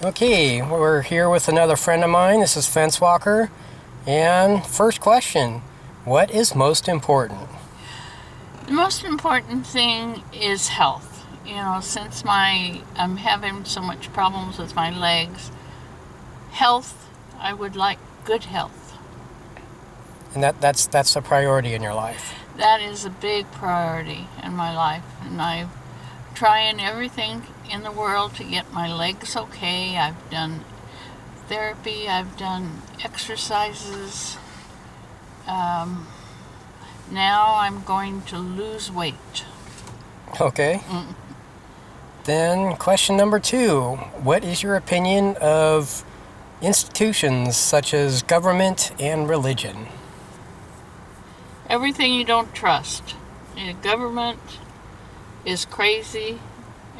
Okay, we're here with another friend of mine. This is Fence Walker. And first question, what is most important? The most important thing is health. Since I'm having so much problems with my legs, health, I would like good health. And that's a priority in your life. That is a big priority in my life, and I'm trying everything in the world to get my legs okay. I've done therapy, I've done exercises. Now I'm going to lose weight. Okay. Then question number 2, what is your opinion of institutions such as government and religion? Everything you don't trust. The government is crazy.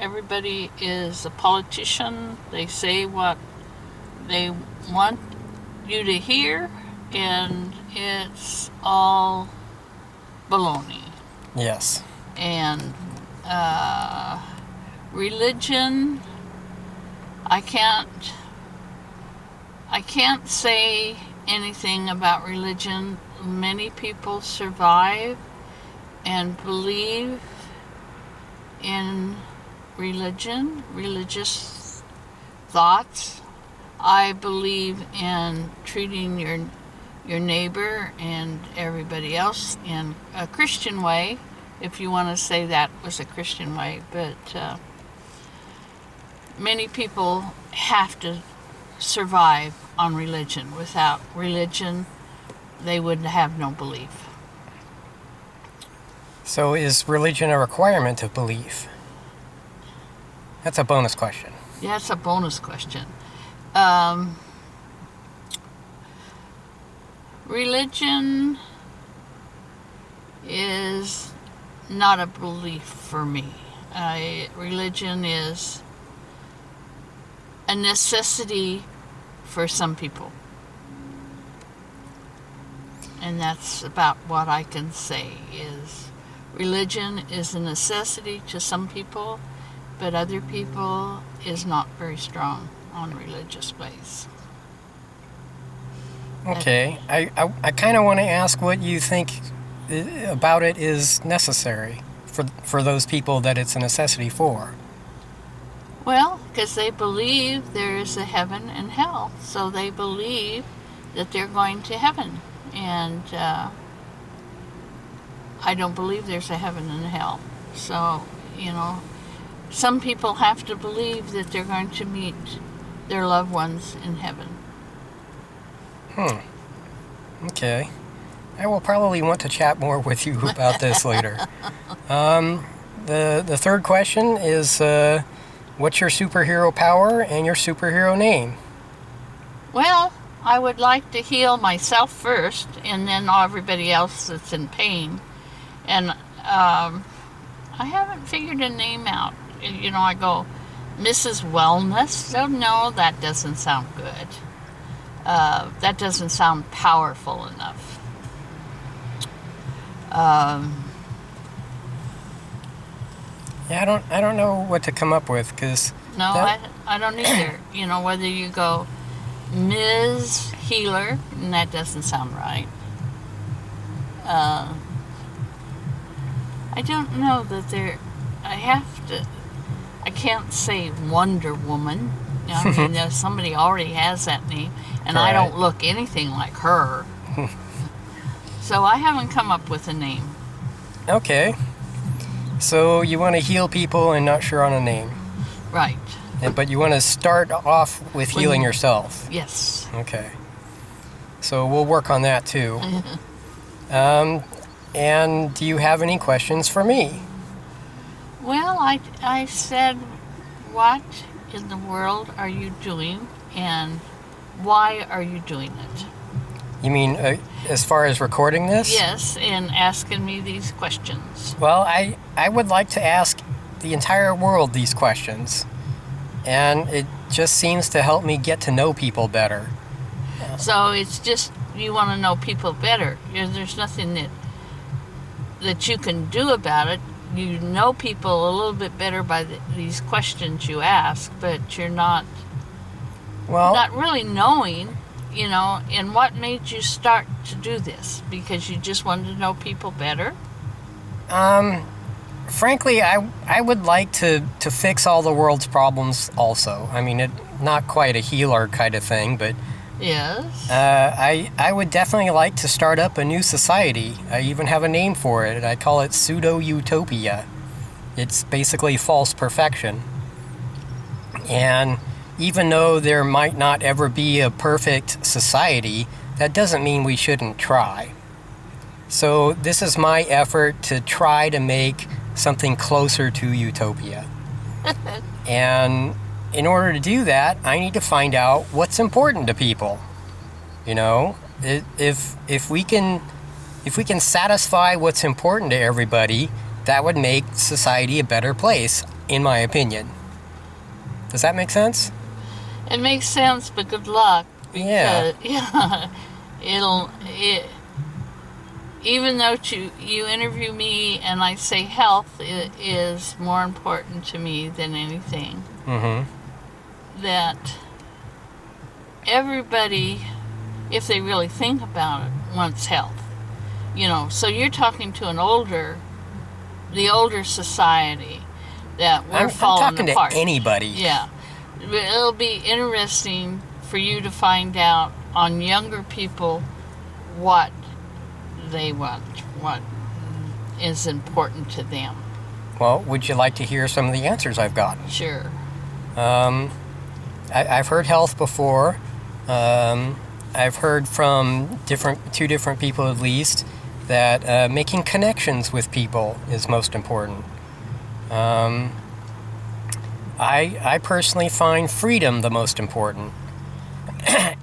Everybody is a politician. They say what they want you to hear, and it's all baloney. Yes. And religion, I can't say anything about religion. Many people survive and believe in religious thoughts. I believe in treating your neighbor and everybody else in a Christian way, if you want to say that was a Christian way. But many people have to survive on religion. Without religion, they would have no belief. So is religion a requirement of belief? That's a bonus question. Yeah, it's a bonus question. Religion is not a belief for me. Religion is a necessity for some people. And that's about what I can say is religion is a necessity to some people, but other people is not very strong on religious ways. Okay. I kind of want to ask what you think about it is necessary for those people that it's a necessity for. Well, because they believe there is a heaven and hell, so they believe that they're going to heaven. And I don't believe there's a heaven and a hell. So, some people have to believe that they're going to meet their loved ones in heaven. Okay. I will probably want to chat more with you about this later. The third question is, what's your superhero power and your superhero name? Well, I would like to heal myself first, and then everybody else that's in pain. And I haven't figured a name out. I go, Mrs. Wellness. Oh, no, that doesn't sound good. That doesn't sound powerful enough. Yeah, I don't know what to come up with, because... No, I don't either. Whether you go Ms. Healer, and that doesn't sound right. I don't know that I can't say Wonder Woman. Somebody already has that name, and Right. I don't look anything like her. So I haven't come up with a name. Okay. So you want to heal people and not sure on a name. Right. But you want to start off with healing yourself. Yes. Okay. So we'll work on that too. And do you have any questions for me? Well, I said, what in the world are you doing, and why are you doing it? You mean as far as recording this? Yes, and asking me these questions. Well, I would like to ask the entire world these questions. And it just seems to help me get to know people better. So it's just you want to know people better. There's nothing that you can do about it. You know people a little bit better by these questions you ask, but you're not Well, not really knowing, and what made you start to do this? Because you just wanted to know people better? frankly, I would like to fix all the world's problems also. I mean, not quite a healer kind of thing, but Yes. I would definitely like to start up a new society. I even have a name for it. I call it pseudo-utopia. It's basically false perfection. And even though there might not ever be a perfect society, that doesn't mean we shouldn't try. So this is my effort to try to make something closer to utopia. And in order to do that, I need to find out what's important to people. If we can satisfy what's important to everybody, that would make society a better place, in my opinion. Does that make sense? It makes sense, but good luck. Yeah. Yeah. Even though you interview me and I say health is more important to me than anything, that everybody, if they really think about it, wants health. So you're talking to the older society that we're falling I'm talking apart. to anybody. Yeah. It'll be interesting for you to find out on younger people what they want, what is important to them. Well, would you like to hear some of the answers I've gotten? Sure. I've heard health before. I've heard from two different people at least that making connections with people is most important. I personally find freedom the most important.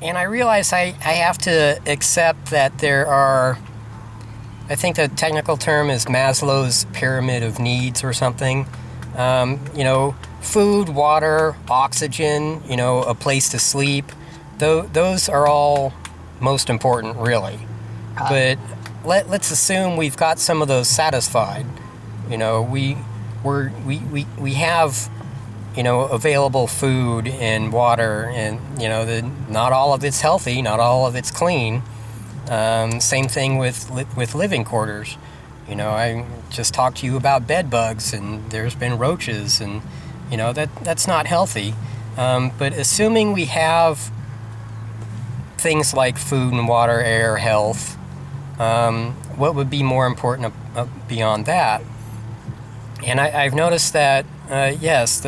And I realize I have to accept that there are, I think the technical term is Maslow's pyramid of needs or something. Food, water, oxygen, a place to sleep. Those are all most important, really. But let's assume we've got some of those satisfied. We have available food and water, and not all of it's healthy, not all of it's clean. Same thing with living quarters. I just talked to you about bed bugs, and there's been roaches, and that's not healthy. But assuming we have things like food and water, air, health, what would be more important beyond that? And I've noticed that yes,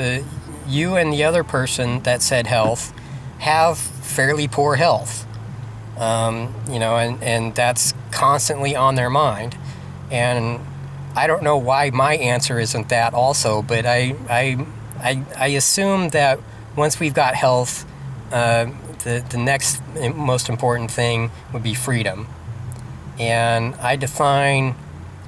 you and the other person that said health have fairly poor health. And that's constantly on their mind. And I don't know why my answer isn't that also, but I assume that once we've got health, the next most important thing would be freedom. And I define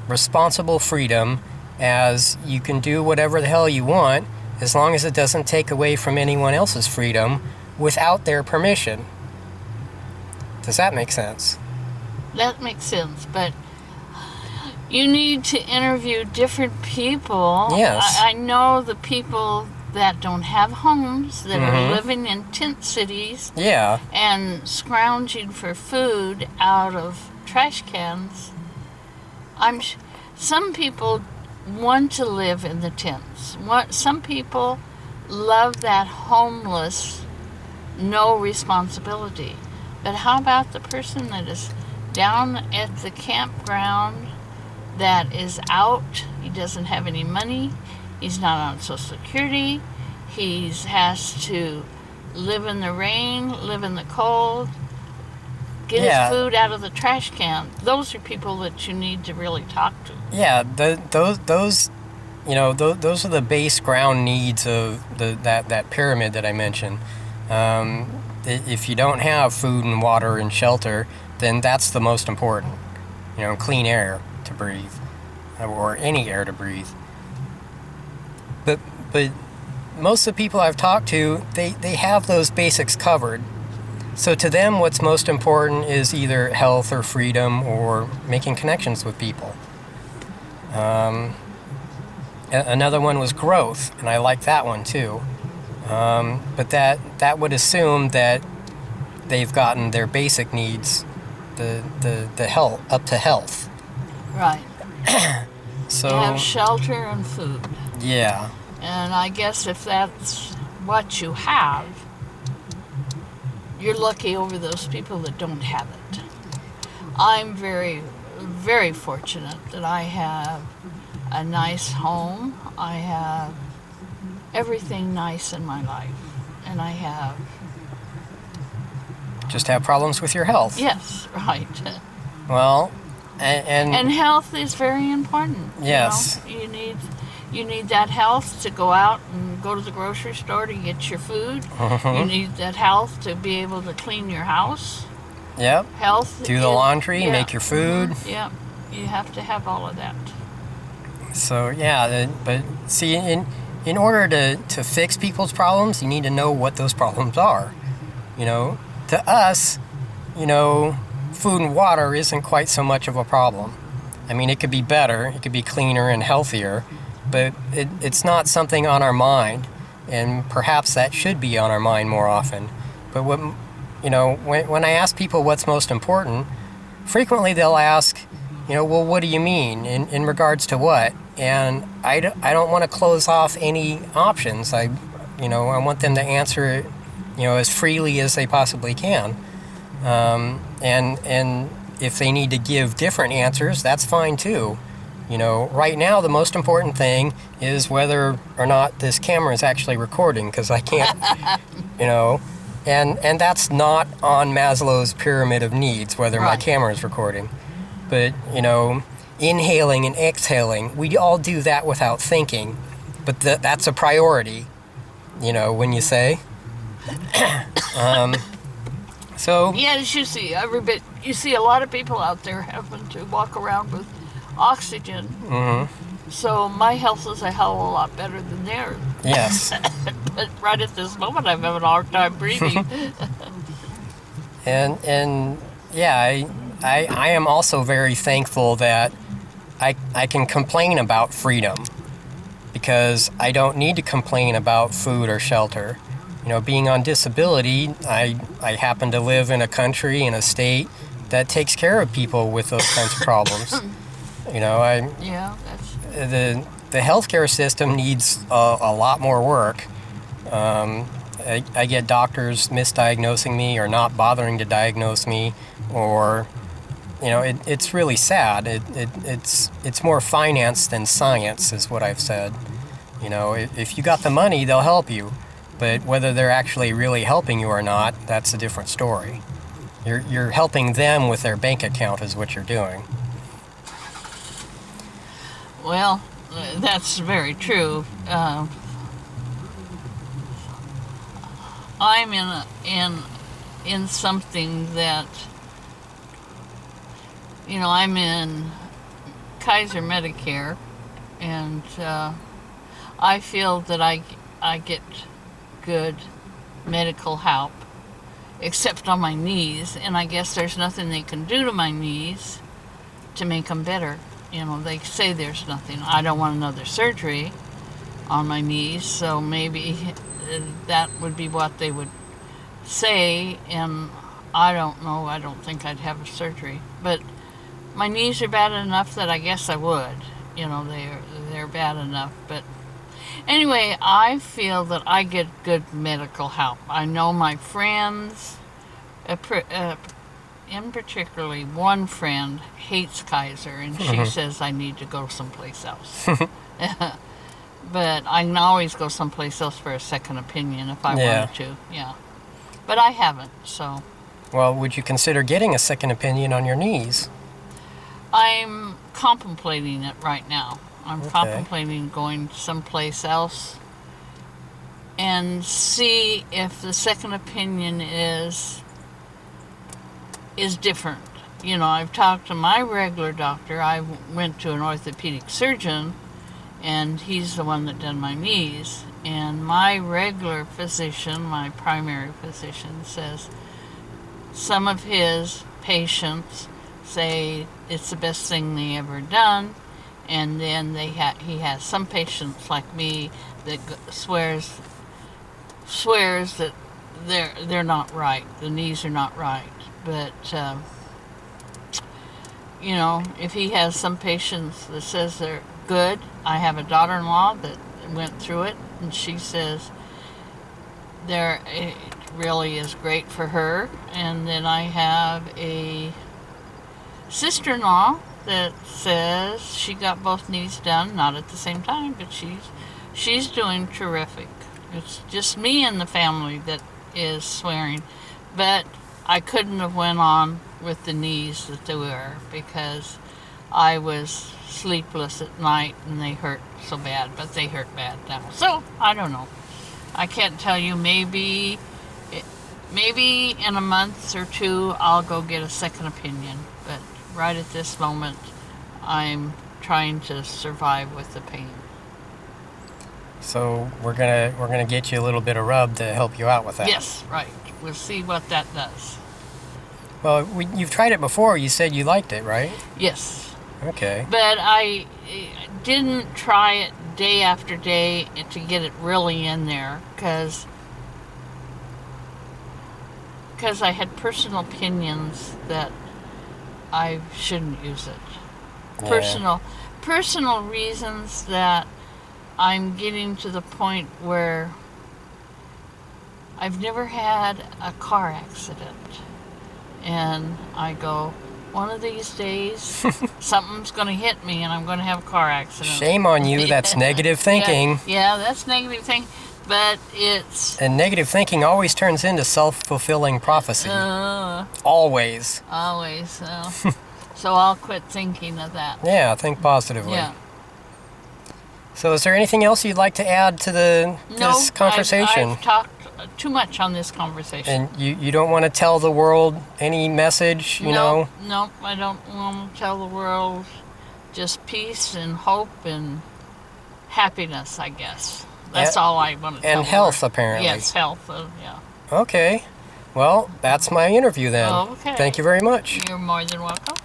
responsible freedom as you can do whatever the hell you want as long as it doesn't take away from anyone else's freedom without their permission. Does that make sense? That makes sense, but you need to interview different people. Yes. I know the people that don't have homes, that are living in tent cities. Yeah. And scrounging for food out of trash cans. Some people want to live in the tents. Some people love that homeless, no responsibility. But how about the person that is down at the campground, that is out, he doesn't have any money, he's not on Social Security, he has to live in the rain, live in the cold, get his food out of the trash can. Those are people that you need to really talk to. Yeah, those are the base ground needs of that pyramid that I mentioned. If you don't have food and water and shelter, then that's the most important. Clean air to breathe, or any air to breathe. But most of the people I've talked to, they have those basics covered. So to them, what's most important is either health or freedom or making connections with people. Another one was growth, and I like that one too. But that would assume that they've gotten their basic needs, the health up to health. Right. So You have shelter and food. yeah, And I guess if that's what you have, you're lucky over those people that don't have it. I'm very, very fortunate that I have a nice home. I have everything nice in my life. And I have... just have problems with your health. Yes, right. Well, and health is very important. yes. You know, you need that health to go out and go to the grocery store to get your food. You need that health to be able to clean your house. Yep. Health. Do the laundry, yeah. make your food. Yep. You have to have all of that. So yeah, but see, in order to fix people's problems, you need to know what those problems are. You know, to us, you know, food and water isn't quite so much of a problem. I mean, it could be better, it could be cleaner and healthier, but it's not something on our mind, and perhaps that should be on our mind more often. But when I ask people what's most important, frequently they'll ask, you know, well, what do you mean in regards to what? And I don't want to close off any options. I want them to answer it, you know, as freely as they possibly can. And if they need to give different answers, that's fine too. You know, right now the most important thing is whether or not this camera is actually recording, because I can't, you know, and that's not on Maslow's pyramid of needs, whether my camera is recording. But, you know, inhaling and exhaling, we all do that without thinking, but that's a priority, you know, when you say. So yes, you see a lot of people out there having to walk around with oxygen. Mm-hmm. So my health is a hell of a lot better than theirs. Yes. But right at this moment, I'm having a hard time breathing. and yeah, I am also very thankful that I can complain about freedom, because I don't need to complain about food or shelter. You know, being on disability, I happen to live in a country, in a state that takes care of people with those kinds of problems. You know, the healthcare system needs a lot more work. I get doctors misdiagnosing me or not bothering to diagnose me, or, you know, it's really sad. It's more finance than science, is what I've said. You know, if you got the money, they'll help you. But whether they're actually really helping you or not, that's a different story. You're helping them with their bank account is what you're doing. Well, that's very true. I'm in something that, you know, I'm in Kaiser Medicare, and I feel that I get good medical help, except on my knees, and I guess there's nothing they can do to my knees to make them better. You know, they say there's nothing. I don't want another surgery on my knees, so maybe that would be what they would say, and I don't know. I don't think I'd have a surgery, but my knees are bad enough that I guess I would. You know, they're bad enough, but anyway, I feel that I get good medical help. I know my friends, in particularly one friend hates Kaiser, and she says I need to go someplace else. But I can always go someplace else for a second opinion if I wanted to. Yeah, but I haven't. So. Well, would you consider getting a second opinion on your knees? I'm contemplating it right now. I'm contemplating going someplace else and see if the second opinion is different. You know, I've talked to my regular doctor. I went to an orthopedic surgeon, and he's the one that did my knees. And my regular physician, my primary physician, says some of his patients say it's the best thing they ever done. And then he has some patients like me that swears that they're not right. The knees are not right. But you know, if he has some patients that says they're good, I have a daughter-in-law that went through it, and she says it really is great for her. And then I have a sister-in-law that says she got both knees done, not at the same time, but she's doing terrific. It's just me in the family that is swearing, but I couldn't have went on with the knees that they were because I was sleepless at night and they hurt so bad, but they hurt bad now. So I don't know. I can't tell you. Maybe in a month or two I'll go get a second opinion, but right at this moment I'm trying to survive with the pain. So we're gonna get you a little bit of rub to help you out with that. Yes, right. We'll see what that does. Well, you've tried it before. You said you liked it, right? Yes. Okay. But I didn't try it day after day to get it really in there because I had personal opinions that I shouldn't use it. Yeah. Personal reasons that I'm getting to the point where I've never had a car accident. And I go, one of these days, something's going to hit me and I'm going to have a car accident. Shame on you. That's negative thinking. Yeah, that's negative thinking. But it's... And negative thinking always turns into self-fulfilling prophecy. Always. Always. So I'll quit thinking of that. Yeah, think positively. Yeah. So is there anything else you'd like to add to this conversation? I've talked too much on this conversation. And you don't want to tell the world any message, you know? No, I don't want to tell the world. Just peace and hope and happiness, I guess. That's all I want to tell And health, her. apparently. Yes, health, yeah. Okay. Well, that's my interview then. Oh, okay. Thank you very much. You're more than welcome.